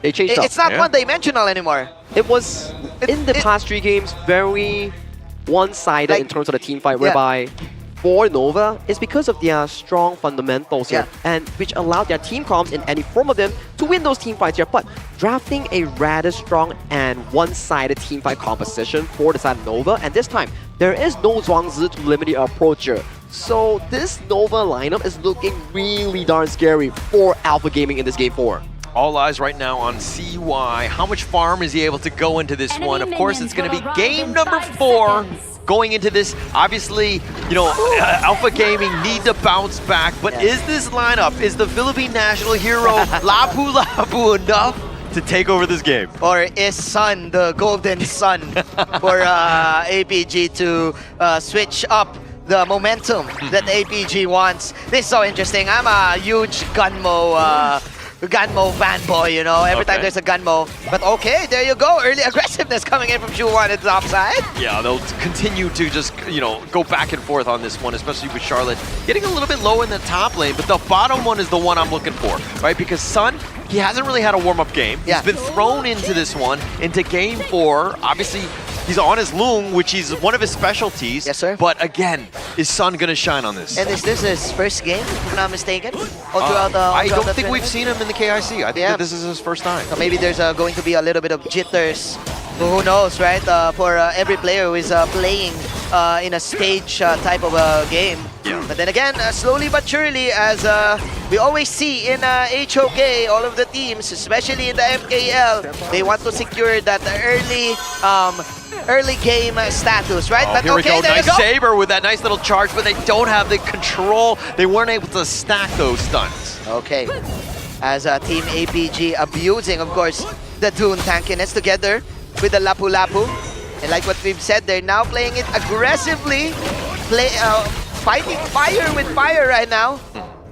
They changed up. It's not one-dimensional anymore. It was, in the past 3 games, very one-sided in terms of the team fight, whereby for Nova, it's because of their strong fundamentals here, and which allowed their team comps in any form of them to win those team fights here. But drafting a rather strong and one-sided team fight composition for the side of Nova, and this time, there is no Zhuangzi to limit the approach here. So this Nova lineup is looking really darn scary for Alpha Gaming in this game 4. All eyes right now on CY. How much farm is he able to go into this one? Of course, it's going to be game number 4. Going into this, obviously, you know, Alpha Gaming need to bounce back, but is this lineup, is the Philippine national hero Lapu Lapu enough to take over this game? Or is Sun the golden sun for APG to switch up the momentum that APG wants? This is so interesting. I'm a huge Gunmo fanboy, you know, every time there's a Gunmo. But okay, there you go. Early aggressiveness coming in from Shuwan at the top side. Yeah, they'll continue to just, you know, go back and forth on this one, especially with Charlotte getting a little bit low in the top lane. But the bottom one is the one I'm looking for, right? Because Sun, he hasn't really had a warm-up game. He's been thrown into this one, into game 4. Obviously, he's on his Loom, which is one of his specialties. Yes, sir. But again, is Sun going to shine on this? And is this his first game, if I'm not mistaken? I don't think we've seen him in the KIC. I think that this is his first time. So maybe there's going to be a little bit of jitters. Who knows, right? For every player who is playing in a stage type of a game. Yeah. But then again, slowly but surely, as we always see in HOK, all of the teams, especially in the MKL, they want to secure that early game status, right? Oh, but here we go. there Nice you go. Saber with that nice little charge, but they don't have the control. They weren't able to stack those stunts. Okay. As Team APG abusing, of course, the Dune tankiness together with the Lapu Lapu. And like what we've said, they're now playing it aggressively, fighting fire with fire right now.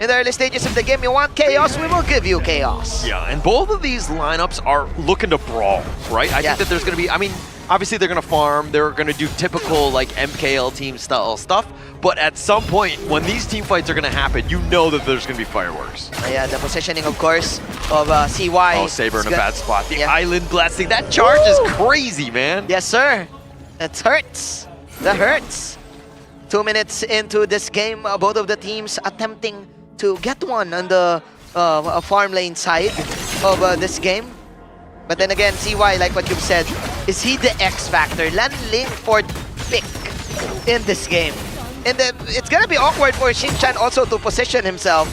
In the early stages of the game, you want chaos, we will give you chaos. Yeah, and both of these lineups are looking to brawl, right? I think that there's going to be, I mean, obviously they're going to farm, they're going to do typical like MKL team style stuff, but at some point, when these team fights are going to happen, you know that there's going to be fireworks. Yeah, the positioning, of course, of CY. Oh, Saber in a bad spot. The island blessing, that charge is crazy, man. Yes, sir. That hurts. That hurts. 2 minutes into this game, both of the teams attempting to get one on the farm lane side of this game. But then again, CY, like what you've said, is he the X factor? Landing for pick in this game. And then it's gonna be awkward for Shinchan also to position himself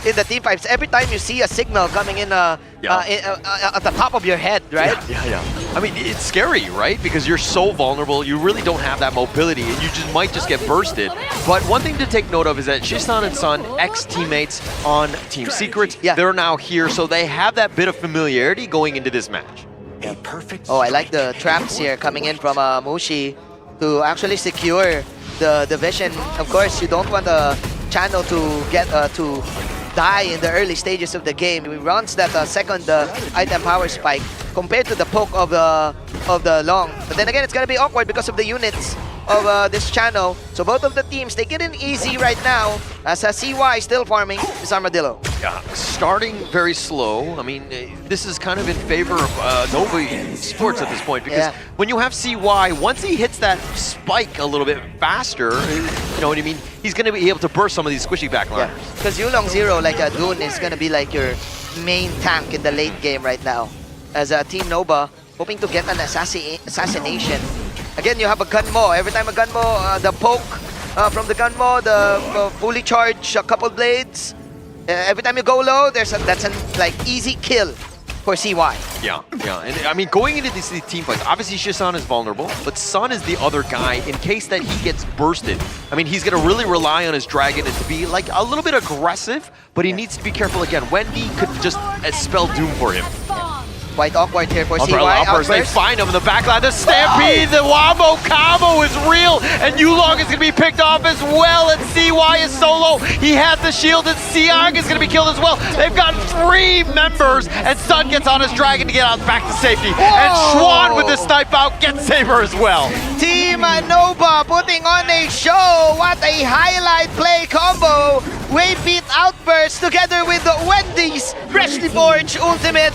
in the team fights. Every time you see a signal coming in at the top of your head, right? Yeah. I mean, it's scary, right? Because you're so vulnerable, you really don't have that mobility, and you just might just get bursted. But one thing to take note of is that Shisan and Sun, ex-teammates on Team Secret, they're now here, so they have that bit of familiarity going into this match. Yeah. Oh, I like the traps here coming in from Mushi to actually secure the vision. Of course, you don't want the channel to get to die in the early stages of the game. He runs that second item power spike compared to the poke of the long. But then again, it's gonna be awkward because of the units of this channel. So both of the teams, they get in easy right now as CY still farming this Armadillo. Yeah, starting very slow. I mean, this is kind of in favor of Nova Esports at this point, because when you have CY, once he hits that spike a little bit faster, you know what I mean, he's going to be able to burst some of these squishy backliners. Because Yulong Zero, like Dune, is going to be like your main tank in the late game right now. As Team Nova, hoping to get an assassination. Again, you have a Gunmo. Every time a Gunmo, the poke from the Gunmo, the fully charged couple blades. Every time you go low, that's a like easy kill for CY. Yeah. And I mean, going into these team fights, obviously Shisan is vulnerable, but Sun is the other guy in case that he gets bursted. I mean, he's going to really rely on his dragon and to be like a little bit aggressive, but he needs to be careful again. Wendy could just spell doom for him. Quite awkward here for Umbrella CY. uppers, they find him in the backline. The Stampede, the Wombo combo is real, and Yulong is going to be picked off as well, and CY is solo. He has the shield, and Siang is going to be killed as well. They've got 3 members, and Sun gets on his dragon to get out back to safety. And Schwan with the snipe out gets Saber as well. Team Nova putting on a show. What a highlight play combo Waybeat Outburst together with Wendy's freshly forged ultimate.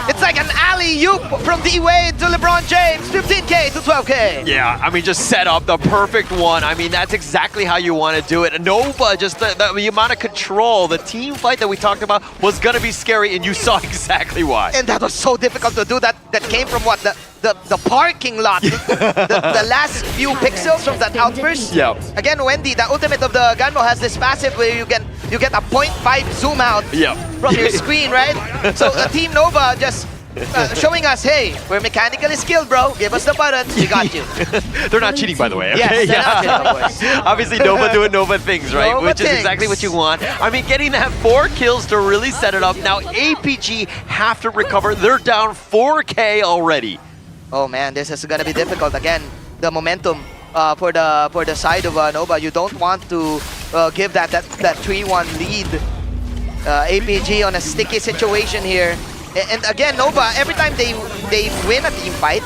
It's like an alley-oop from D-Wade to LeBron James, 15K to 12K. Yeah, I mean, just set up the perfect one. I mean, that's exactly how you want to do it. Nova, just the amount of control, the team fight that we talked about was going to be scary, and you saw exactly why. And that was so difficult to do. That came from what? The parking lot. the last few pixels from that outburst. Yeah. Again, Wendy, the ultimate of the Gunmo has this passive where you get a 0.5 zoom out from your screen, right? So Team Nova just showing us, hey, we're mechanically skilled, bro. Give us the buttons, we got you. They're not cheating, by the way. Yes, Okay? they're not cheating, boys. Obviously, Nova doing Nova things, right? Nova Which things. is exactly what you want. I mean, getting that 4 kills to really set it up. Now, APG have to recover. They're down 4K already. Oh man, this is gonna be difficult. Again, the momentum for the side of Nova. You don't want to give that 3-1 lead. APG on a sticky situation here. And again, Nova, every time they win a team fight,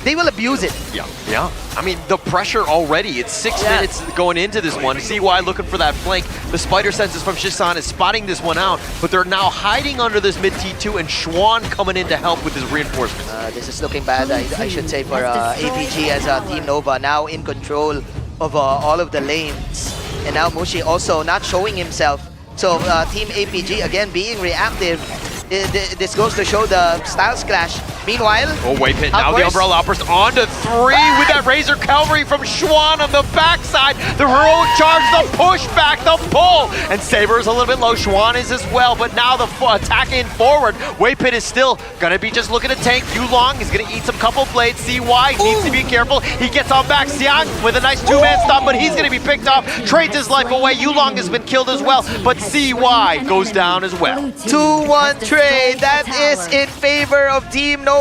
they will abuse it. Yeah. I mean, the pressure already. It's 6 minutes going into this one. CY looking for that flank. The spider senses from Shisan is spotting this one out, but they're now hiding under this mid T2, and Schwan coming in to help with his reinforcements. This is looking bad, I should say, for APG as Team Nova, now in control of all of the lanes. And now Mushi also not showing himself. So Team APG, again, being reactive. This goes to show the styles clash. Meanwhile, Waypit now the Umbrella Outburst on to 3 with that Razor Cavalry from Schwan on the backside. The heroic charge, the push back, the pull. And Saber is a little bit low. Schwan is as well, but now the attack in forward. Waypit is still gonna be just looking to tank. Yulong is gonna eat some couple blades. CY needs to be careful. He gets on back. Xiang with a nice 2-man stop, but he's gonna be picked off. Trades his life away. Yulong has been killed as well, but CY goes down as well. 2-1 trade. That is in favor of Team Nova.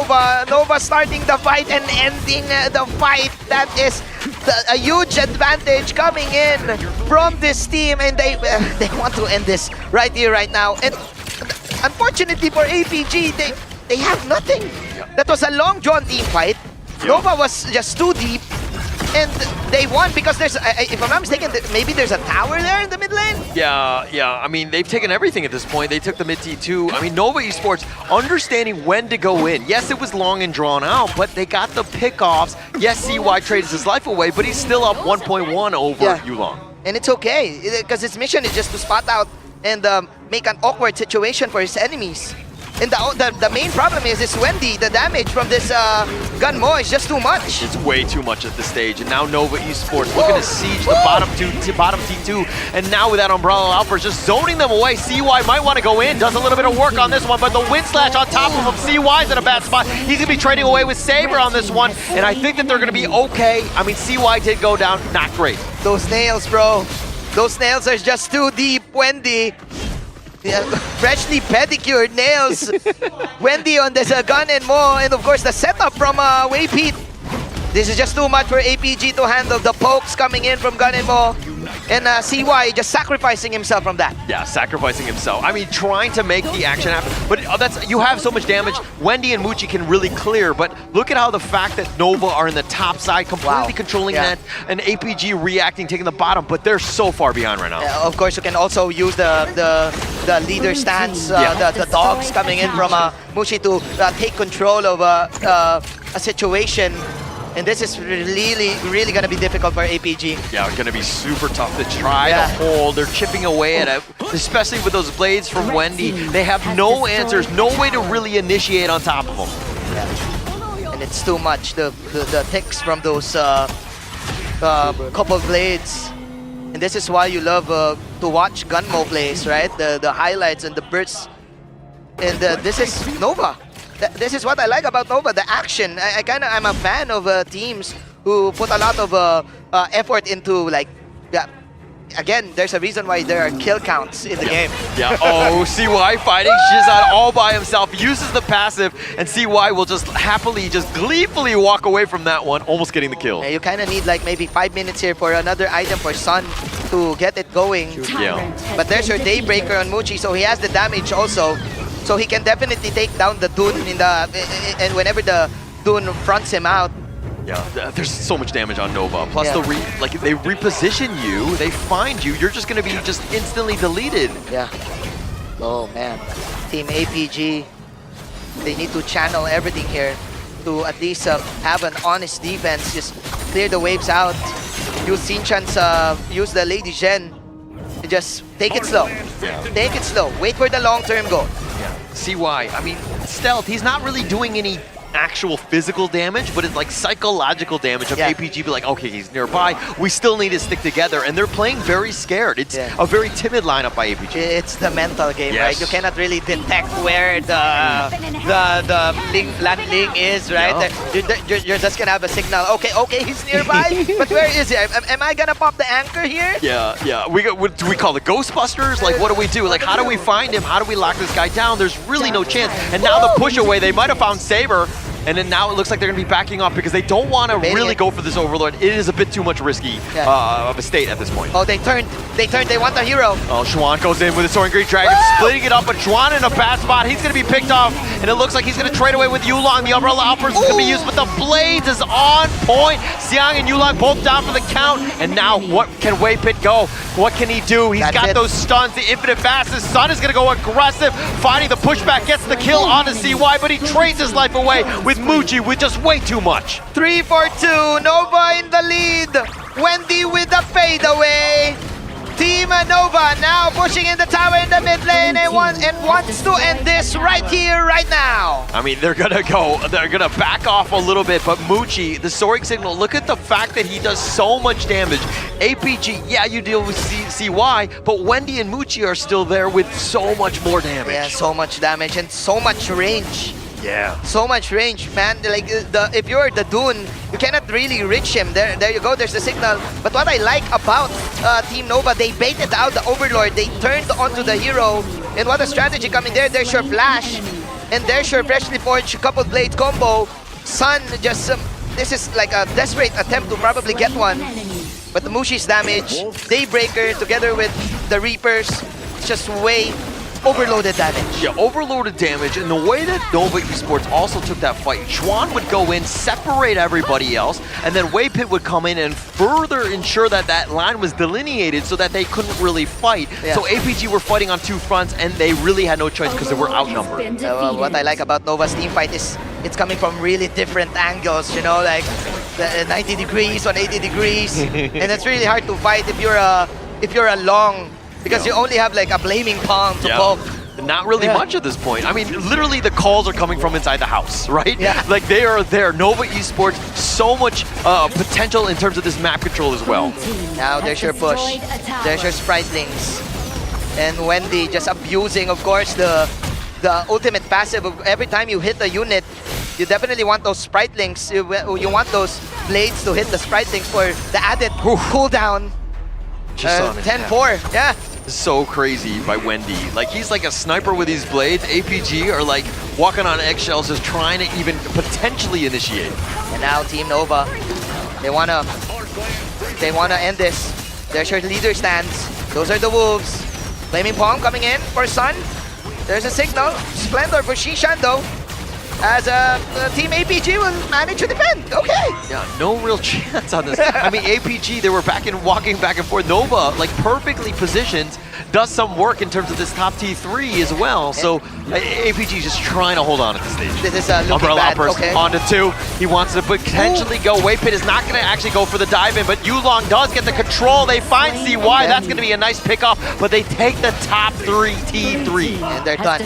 Nova starting the fight and ending the fight. That is a huge advantage coming in from this team, and they want to end this right here, right now. And unfortunately for APG, they have nothing. That was a long drawn team fight. Nova was just too deep, and they won because there's, if I'm not mistaken, maybe there's a tower there in the mid lane? Yeah. I mean, they've taken everything at this point. They took the mid T2. I mean, Nova Esports understanding when to go in. Yes, it was long and drawn out, but they got the pickoffs. Yes, CY trades his life away, but he's still up 1.1 over Yulong. And it's okay, because his mission is just to spot out and make an awkward situation for his enemies. And the main problem is Wendy. The damage from this Gunmo is just too much. It's way too much at this stage. And now Nova Esports looking to siege the bottom T2. And now with that Umbrella Outburst just zoning them away. CY might want to go in. Does a little bit of work on this one. But the Wind Slash on top of him. CY's in a bad spot. He's going to be trading away with Saber on this one. And I think that they're going to be okay. I mean, CY did go down. Not great. Those nails, bro. Those nails are just too deep, Wendy. Yeah, freshly pedicured nails. Wendy on this Gun and Mo, and of course the setup from Waybeat. This is just too much for APG to handle. The pokes coming in from Gun and Mo, and CY just sacrificing himself from that. Yeah, sacrificing himself. I mean, trying to make the action happen. But that's, you have so much damage. Wendy and Muchi can really clear, but look at how the fact that Nova are in the top side, completely controlling that, and APG reacting, taking the bottom, but they're so far behind right now. Of course, you can also use the leader stance, the dogs coming in from Muchi to take control of a situation. And this is really going to be difficult for APG. Yeah, it's going to be super tough to try to hold. They're chipping away at it, especially with those blades from Wendy. They have no answers, no way to really initiate on top of them. Yeah. And it's too much, the ticks from those couple blades. And this is why you love to watch Gunmo plays, right? The highlights and the bursts. And this is Nova. This is what I like about Nova, the action. I'm a fan of teams who put a lot of effort into, like, again, there's a reason why there are kill counts in the game. Yeah, oh, CY fighting Shizan all by himself, uses the passive, and CY will just happily, just gleefully walk away from that one, almost getting the kill. Yeah, you kind of need like maybe 5 minutes here for another item for Sun to get it going. Yeah. But there's your Daybreaker on Muchi, so he has the damage also. So he can definitely take down the Dune in the, and whenever the Dune fronts him out. Yeah, there's so much damage on Nova. Plus, they reposition you, they find you, you're just going to be just instantly deleted. Yeah. Oh, man. Team APG, they need to channel everything here to at least have an honest defense. Just clear the waves out. Use Sinchan's, use the Lady Gen. Just take it slow. Take it slow. Wait for the long-term goal. Yeah. CY, I mean, Stealth, he's not really doing any actual physical damage, but it's like psychological damage of APG be like, okay, he's nearby, we still need to stick together, and they're playing very scared. It's a very timid lineup by APG. It's the mental game, right? You cannot really detect where the landing is, right? You're just gonna have a signal, okay, he's nearby, but where is he? Am I gonna pop the anchor here? Yeah. Do we call the Ghostbusters? Like, what do we do? Like, how do we find him? How do we lock this guy down? There's really no chance. And now the push away, they might have found Saber. And then now it looks like they're going to be backing off because they don't want to really go for this Overlord. It is a bit too much risky of a state at this point. Oh, they turned. They want the hero. Oh, Xuan goes in with a Soaring Great Dragon, splitting it up, but Xuan in a bad spot. He's going to be picked off, and it looks like he's going to trade away with Yulong. The Umbrella Outburst is going to be used, but the Blades is on point. Xiang and Yulong both down for the count, and now what can Wei Pit go? What can he do? He's got those stuns, the infinite fastest. Sun is going to go aggressive, finding the pushback, gets the kill on the CY, but he trades his life away with Muji with just way too much. 3-4-2, Nova in the lead. Wendy with the fadeaway. Team Nova now pushing in the tower in the mid lane and wants to end this right here, right now. I mean, they're gonna back off a little bit, but Muji, the Soaring Signal, look at the fact that he does so much damage. APG, yeah, you deal with CY, but Wendy and Muji are still there with so much more damage. Yeah, so much damage and so much range. Yeah. So much range, man. Like, if you're the Dune, you cannot really reach him. There you go, there's the signal. But what I like about Team Nova, they baited out the Overlord. They turned onto the hero. And what a strategy coming there. There's your Flash. And there's your Freshly Forged Coupled Blade combo. Sun just, this is like a desperate attempt to probably get one. But the Mushi's damage, Daybreaker together with the Reapers, it's just way overloaded damage. Yeah, overloaded damage, and the way that Nova Esports also took that fight, Xuan would go in, separate everybody else, and then Wei Pit would come in and further ensure that that line was delineated so that they couldn't really fight. So APG were fighting on two fronts, and they really had no choice because they were outnumbered. What I like about Nova's team fight is it's coming from really different angles, you know, like the 90 degrees, 180 degrees, and it's really hard to fight if you're a long. Because you only have like a flaming palm to poke. Not really much at this point. I mean, literally the calls are coming from inside the house, right? Yeah. Like they are there. Nova Esports, so much potential in terms of this map control as well. Now there's your push. There's your Spritlings. And Wendy just abusing, of course, the ultimate passive of every time you hit a unit, you definitely want those Spritlings. You want those blades to hit the Spritlings for the added cooldown. 10-4, yeah. So crazy by Wendy. Like, he's like a sniper with these blades. APG are like walking on eggshells, just trying to even potentially initiate. And now Team Nova, they wanna end this. There's your leader stands. Those are the Wolves. Flaming Palm coming in for Sun. There's a signal. Splendor for Shishan though. As Team APG will manage to defend. Okay. Yeah, no real chance on this. I mean, APG, they were walking back and forth. Nova, like perfectly positioned, does some work in terms of this top T3 as well. So APG is just trying to hold on at this stage. This is looking Umbrella bad. Outburst onto 2. He wants to potentially go. Wei Pit is not going to actually go for the dive in, but Yulong does get the control. They find CY. That's going to be a nice pickoff, but they take the top 3 T3. And they're done.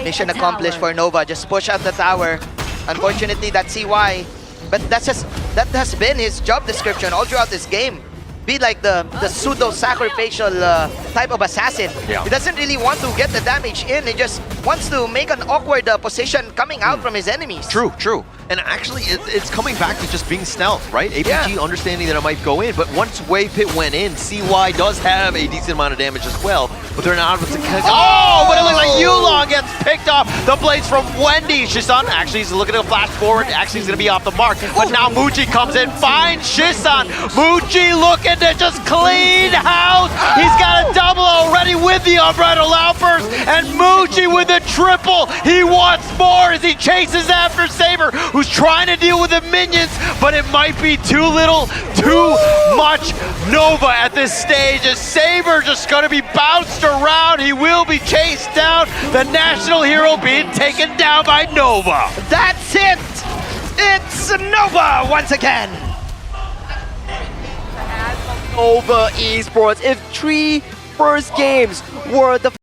Mission accomplished for Nova. Just push out the tower. Unfortunately, that's CY. But that has been his job description all throughout this game. Be like the pseudo-sacrificial type of assassin. He doesn't really want to get the damage in. He just wants to make an awkward position coming out from his enemies. True. And actually, it's coming back to just being stealth, right? APG understanding that it might go in, but once Wei Pit went in, CY does have a decent amount of damage as well. but they're not able to oh, but it looks like Yulong gets picked off. The blades from Wendy. Shisan actually is looking to flash forward. Actually, he's going to be off the mark. But now Muji comes in, finds Shisan. Muji looking to just clean house. He's got a double already with the Umbrella Outburst. And Muji with a triple. He wants more as he chases after Saber, who's trying to deal with the minions, but it might be too little, too much Nova at this stage. As Saber just going to be bounced around, he will be chased down. The national hero being taken down by Nova. That's it! It's Nova once again! Nova Esports. If 3 first games were the